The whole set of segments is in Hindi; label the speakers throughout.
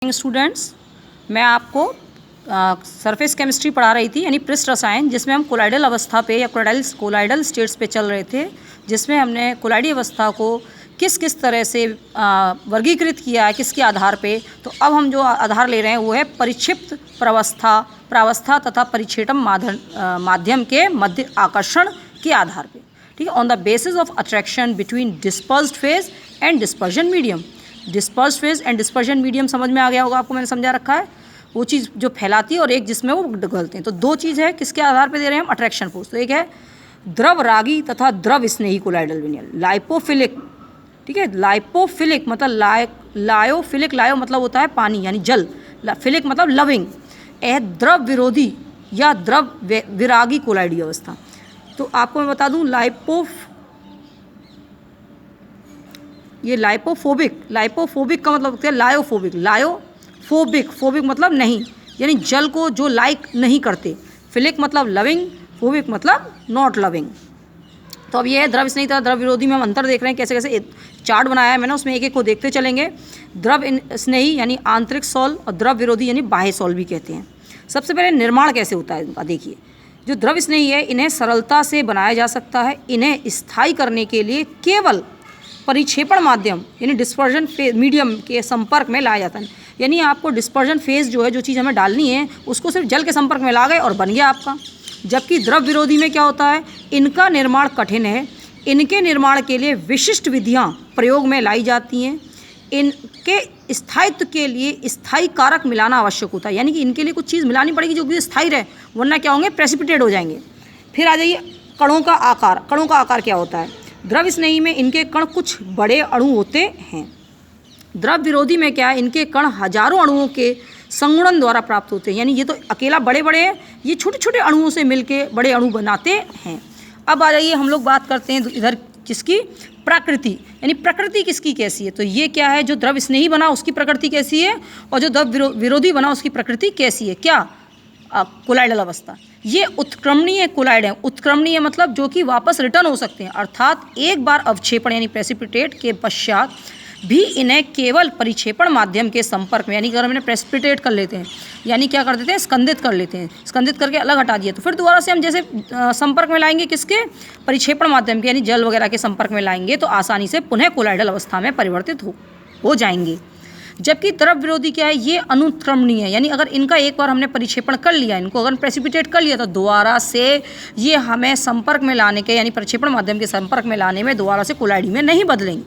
Speaker 1: स्टूडेंट्स, मैं आपको सरफेस केमिस्ट्री पढ़ा रही थी, यानी पृष्ठ रसायन, जिसमें हम कोलाइडल अवस्था पे या कोलाइडल स्टेट्स पे चल रहे थे, जिसमें हमने कोलाइडी अवस्था को किस किस तरह से वर्गीकृत किया है, किसके आधार पे। तो अब हम जो आधार ले रहे हैं वो है परिक्षिप्त प्रावस्था तथा परिक्षेपण माध्यम के मध्य आकर्षण के आधार पे। ठीक है, on the basis of attraction between dispersed phase and dispersion medium. Disperse phase and dispersion medium समझ में आ गया होगा आपको, मैंने समझा रखा है। वो चीज़ जो फैलाती है और एक जिसमें वो गलते हैं। तो दो चीज़ है, किसके आधार पे दे रहे हैं हम, अट्रैक्शन फोर्स। तो एक है द्रव रागी तथा द्रव स्नेही कोलाइडल विनियल, लाइपोफिलिक। ठीक है, लाइपोफिलिक मतलब लायोफिलिक, लायो मतलब होता है पानी यानी जल, फिलिक मतलब लविंग। द्रव विरोधी या द्रव विरागी कोलाइडी अवस्था। तो आपको मैं बता दूं, ये लाइपोफोबिक का मतलब क्या है, लायोफोबिक मतलब नहीं, यानी जल को जो लाइक नहीं करते। फिलिक मतलब लविंग, फोबिक मतलब नॉट लविंग। तो अब ये है द्रव स्नेही तथा द्रव विरोधी में हम अंतर देख रहे हैं, कैसे कैसे चार्ट बनाया है मैंने, उसमें एक एक को देखते चलेंगे। द्रव स्नेही यानी आंतरिक सॉल और द्रव विरोधी यानी बाह्य सॉल भी कहते हैं। सबसे पहले निर्माण कैसे होता है इनका देखिए। जो द्रव स्नेही है, इन्हें सरलता से बनाया जा सकता है। इन्हें स्थायी करने के लिए केवल परिक्षेपण माध्यम यानी डिस्पर्जन मीडियम के संपर्क में लाया जाता है। यानी आपको डिस्पर्जन फेज जो है, जो चीज़ हमें डालनी है, उसको सिर्फ जल के संपर्क में ला गए और बन गया आपका। जबकि द्रव विरोधी में क्या होता है, इनका निर्माण कठिन है। इनके निर्माण के लिए विशिष्ट विधियां प्रयोग में लाई जाती हैं। इनके स्थायित्व के लिए स्थायी कारक मिलाना आवश्यक होता है, यानी कि इनके लिए कुछ चीज़ मिलानी पड़ेगी जो कि स्थायी रहे, वरना क्या होंगे, प्रेसिपिटेट हो जाएंगे। फिर आ जाइए कणों का आकार। कणों का आकार क्या होता है, द्रव स्नेही में इनके कण कुछ बड़े अणु होते हैं। द्रव विरोधी में क्या है, इनके कण हजारों अणुओं के संगुणन द्वारा प्राप्त होते हैं। यानी ये तो अकेला बड़े बड़े हैं, ये छोटे छोटे अणुओं से मिलके बड़े अणु बनाते हैं। अब आ जाइए हम लोग बात करते हैं इधर किसकी, प्रकृति, यानी प्रकृति किसकी कैसी है। तो ये क्या है, जो द्रव स्नेही बना उसकी प्रकृति कैसी है, और जो द्रव विरोधी बना उसकी प्रकृति कैसी है। क्या, कोलाइडल अवस्था। ये उत्क्रमणीय कोलाइड है। उत्क्रमणीय मतलब जो कि वापस रिटर्न हो सकते हैं, अर्थात एक बार अवक्षेपण यानी प्रेसिपिटेट के पश्चात भी इन्हें केवल परिक्षेपण माध्यम के संपर्क में, यानी अगर हम इन्हें प्रेसिपिटेट कर लेते हैं, यानी क्या कर देते हैं, स्कंदित कर लेते हैं, स्कंदित करके अलग हटा दिए, तो फिर दोबारा से हम जैसे संपर्क में लाएंगे किसके, परिक्षेपण माध्यम के, यानी जल वगैरह के संपर्क में लाएंगे, तो आसानी से पुनः कोलाइडल अवस्था में परिवर्तित हो जाएंगे। जबकि द्रव विरोधी क्या है, ये अनुत्क्रमणीय है। यानी अगर इनका एक बार हमने परिक्षेपण कर लिया, इनको अगर प्रेसिपिटेट कर लिया, तो दोबारा से ये हमें संपर्क में लाने के, यानी परिक्षेपण माध्यम के संपर्क में लाने में दोबारा से कोलाइडी में नहीं बदलेंगे।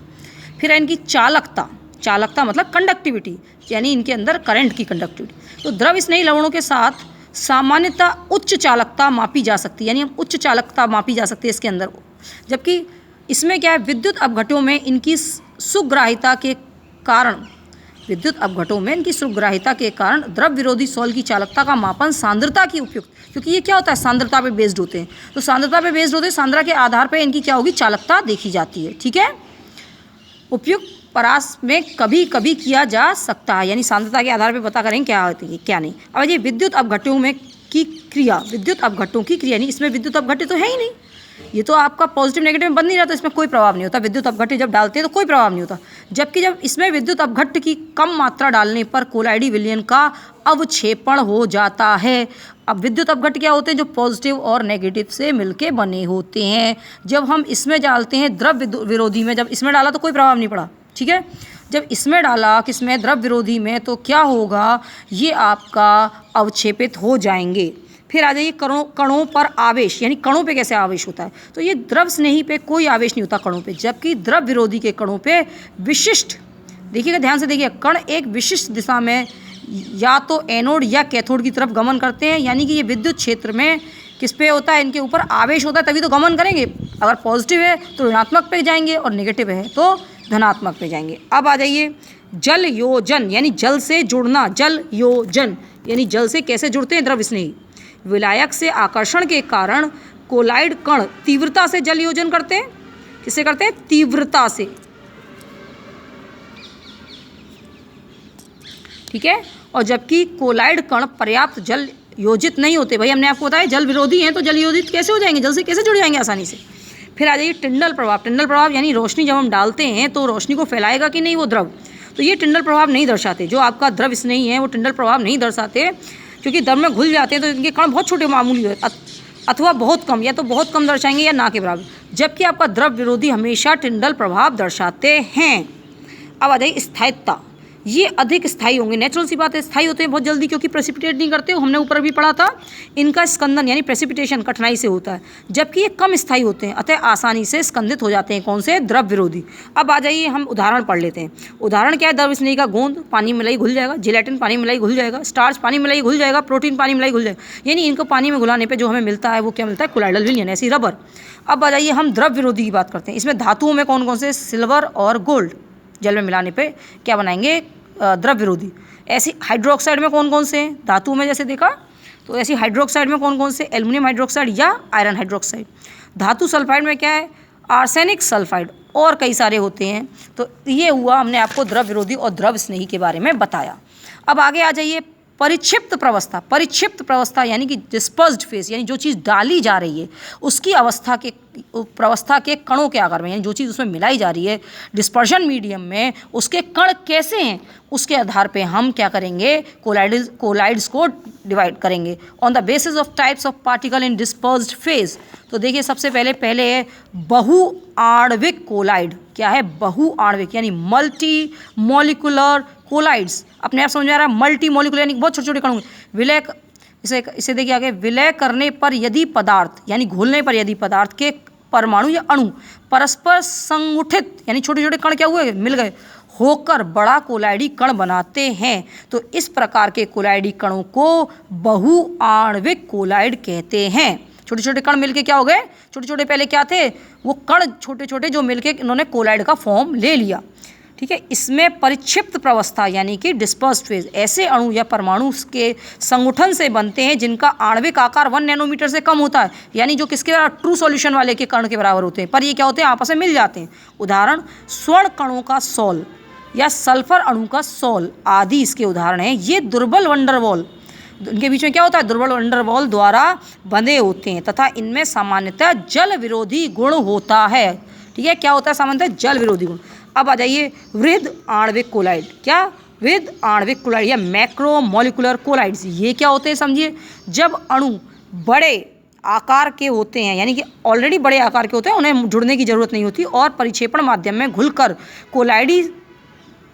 Speaker 1: फिर है इनकी चालकता मतलब कंडक्टिविटी, यानी इनके अंदर करंट की कंडक्टिविटी। तो द्रव स्नेही लवणों के साथ सामान्यतः उच्च चालकता मापी जा सकती है, यानी हम उच्च चालकता मापी जा सकती है इसके अंदर। जबकि इसमें क्या है, विद्युत अपघटों में इनकी सुग्राहिता के कारण द्रव विरोधी सॉल की चालकता का मापन सांद्रता की उपयुक्त, क्योंकि ये क्या होता है, सांद्रता पे बेस्ड होते हैं। तो सांद्रता पे बेस्ड होते हैं, सांद्रता के आधार पे इनकी क्या होगी, चालकता देखी जाती है। ठीक है, उपयुक्त परास में कभी कभी किया जा सकता है, यानी सांद्रता के आधार पे पता करेंगे क्या होती है क्या नहीं। अब ये विद्युत अपघटों की क्रिया, यानी इसमें विद्युत अपघट्य तो है ही नहीं, ये तो आपका पॉजिटिव नेगेटिव में बंद नहीं रहता, इसमें कोई प्रभाव नहीं होता। विद्युत अपघट्य जब डालते हैं तो कोई प्रभाव नहीं होता। जबकि जब इसमें विद्युत अपघट्य की कम मात्रा डालने पर कोलाइडी विलयन का अवक्षेपण हो जाता है। अब विद्युत अपघट्य क्या होते हैं, जो पॉजिटिव और नेगेटिव से मिलके बने होते हैं। जब हम इसमें डालते हैं द्रव विरोधी में, जब इसमें डाला तो कोई प्रभाव नहीं पड़ा, ठीक है। जब इसमें डाला किसमें, द्रव विरोधी में, तो क्या होगा, ये आपका अवक्षेपित हो जाएंगे। फिर आ जाइए कणों पर आवेश, यानी कणों पे कैसे आवेश होता है। तो ये द्रव स्नेही पे कोई आवेश नहीं होता कणों पे, जबकि द्रव विरोधी के कणों पे विशिष्ट, देखिएगा ध्यान से देखिए, कण एक विशिष्ट दिशा में या तो एनोड या कैथोड की तरफ गमन करते हैं। यानी कि ये विद्युत क्षेत्र में किस पे होता है, इनके ऊपर आवेश होता है, तभी तो गमन करेंगे। अगर पॉजिटिव है तो ऋणात्मक पे जाएंगे और नेगेटिव है तो धनात्मक पे जाएंगे। अब आ जाइए जल योजन, यानी जल से जुड़ना, जल योजन यानी जल से कैसे जुड़ते हैं द्रव स्नेही। विलायक से आकर्षण के कारण कोलाइड कण तीव्रता से जल योजन करते हैं। किससे करते हैं, तीव्रता से, ठीक है। और जबकि कोलाइड कण पर्याप्त जल योजित नहीं होते। भाई हमने आपको बताया जल विरोधी हैं, तो जल योजित कैसे हो जाएंगे, जल से कैसे जुड़ जाएंगे आसानी से। फिर आ जाइए टिंडल प्रभाव। टिंडल प्रभाव यानी रोशनी जब हम डालते हैं तो रोशनी को फैलाएगा कि नहीं वो द्रव, तो ये टिंडल प्रभाव नहीं दर्शाते। जो आपका द्रव स्नेही है वो टिंडल प्रभाव नहीं दर्शाते, क्योंकि द्रव में घुल जाते हैं तो इनके कण बहुत छोटे मामूली अथवा बहुत कम, या तो बहुत कम दर्शाएंगे या ना के बराबर, जबकि आपका द्रव विरोधी हमेशा टिंडल प्रभाव दर्शाते हैं। अब आ जाइए स्थायित्व। ये अधिक स्थायी होंगे, नेचुरल सी बात है, स्थायी होते हैं बहुत जल्दी, क्योंकि प्रेसिपिटेट नहीं करते, हमने ऊपर भी पढ़ा था। इनका स्कंदन यानी प्रेसिपिटेशन कठिनाई से होता है, जबकि ये कम स्थायी होते हैं, अतः आसानी से स्कंदित हो जाते हैं। कौन से? द्रव विरोधी। अब आ जाइए हम उदाहरण पढ़ लेते हैं। उदाहरण क्या है? द्रव स्नेही का गोंद पानी में मिलाई घुल जाएगा, जिलेटिन पानी में मिलाई घुल जाएगा, स्टार्च पानी में मिलाई घुल जाएगा, प्रोटीन पानी में मिलाई घुल जाएगा। यानी इनको पानी में घुलाने पर जो हमें मिलता है वो क्या मिलता है? कोलाइडल विलयन, ऐसी रबर। अब आ जाइए हम द्रव विरोधी की बात करते हैं। इसमें धातुओं में कौन कौन से? सिल्वर और गोल्ड जल में मिलाने पे क्या बनाएंगे? द्रव विरोधी। ऐसी हाइड्रोक्साइड में कौन कौन से हैं? धातु में जैसे देखा, तो ऐसी हाइड्रोक्साइड में कौन कौन से? एल्युमिनियम हाइड्रोक्साइड या आयरन हाइड्रोक्साइड। धातु सल्फाइड में क्या है? आर्सेनिक सल्फाइड, और कई सारे होते हैं। तो ये हुआ, हमने आपको द्रव विरोधी और द्रव स्नेही के बारे में बताया। अब आगे आ जाइए परिक्षिप्त प्रवस्था। परिक्षिप्त प्रवस्था यानी कि डिस्पर्स्ड फेज, यानी जो चीज़ डाली जा रही है उसकी अवस्था के प्रवस्था के कणों के आकार में, यानी जो चीज़ उसमें मिलाई जा रही है डिस्पर्शन मीडियम में, उसके कण कैसे हैं उसके आधार पे हम क्या करेंगे? कोलाइड्स को डिवाइड करेंगे on the basis of types of particle in dispersed phase. तो देखिए सबसे पहले है बहुआण्विक कोलाइड। क्या है? बहुआण्विक यानी मल्टी मॉलिकुलर कोलाइड्स। अपने आप समझ में आ रहा है? मल्टी मॉलिकुलर यानी बहुत छोटे छोटे कण। विलय, इसे देखिए आगे, विलय करने पर यदि पदार्थ यानी घुलने पर यदि पदार्थ के परमाणु या अणु परस्पर संगठित यानी छोटे छोटे कण क्या हुए? मिल गए, होकर बड़ा कोलाइडी कण बनाते हैं, तो इस प्रकार के कोलाइडी कणों को बहुआण्विक कोलाइड कहते हैं। छोटे छोटे कण मिलके क्या हो गए? छोटे छोटे पहले क्या थे? वो कण छोटे छोटे जो मिलके इन्होंने कोलाइड का फॉर्म ले लिया। ठीक है। इसमें परिक्षिप्त प्रवस्था यानी कि डिस्पर्स्ड फेज, ऐसे अणु या परमाणु के संगठन से बनते हैं जिनका आणविक आकार 1 नैनोमीटर से कम होता है, यानी जो किसके बराबर? ट्रू सॉल्यूशन वाले के कण के बराबर होते हैं, पर ये क्या होते हैं? आपस में मिल जाते हैं। उदाहरण स्वर्ण कणों का सॉल या सल्फर अणु का सॉल आदि इसके उदाहरण हैं। ये दुर्बल वंडरवॉल, इनके बीच में क्या होता है? दुर्बल वंडरवॉल द्वारा बंधे होते हैं तथा इनमें सामान्यतः जल विरोधी गुण होता है। ठीक है, क्या होता है? सामान्यतः जल विरोधी गुण। अब आ जाइए वृहद आणविक कोलाइड। क्या? वृहद आणविक कोलाइड या मैक्रो मॉलिकुलर कोलाइड्स। ये क्या होते हैं समझिए? जब अणु बड़े आकार के होते हैं, यानी कि ऑलरेडी बड़े आकार के होते हैं, उन्हें जुड़ने की जरूरत नहीं होती और परिक्षेपण माध्यम में घुलकर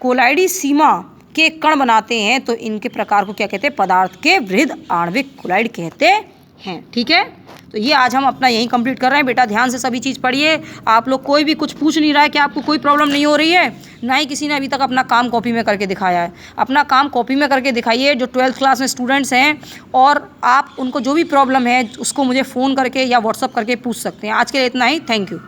Speaker 1: कोलाइडी सीमा के कण बनाते हैं, तो इनके प्रकार को क्या कहते हैं? पदार्थ के वृहद आणविक कोलाइड कहते हैं। ठीक है, तो ये आज हम अपना यहीं कंप्लीट कर रहे हैं। बेटा ध्यान से सभी चीज़ पढ़िए। आप लोग कोई भी कुछ पूछ नहीं रहा है कि आपको कोई प्रॉब्लम नहीं हो रही है, ना ही किसी ने अभी तक अपना काम कॉपी में करके दिखाया है। अपना काम कॉपी में करके दिखाइए। जो 12th क्लास में स्टूडेंट्स हैं और आप उनको जो भी प्रॉब्लम है उसको मुझे फ़ोन करके या व्हाट्सअप करके पूछ सकते हैं। आज के लिए इतना ही। Thank you.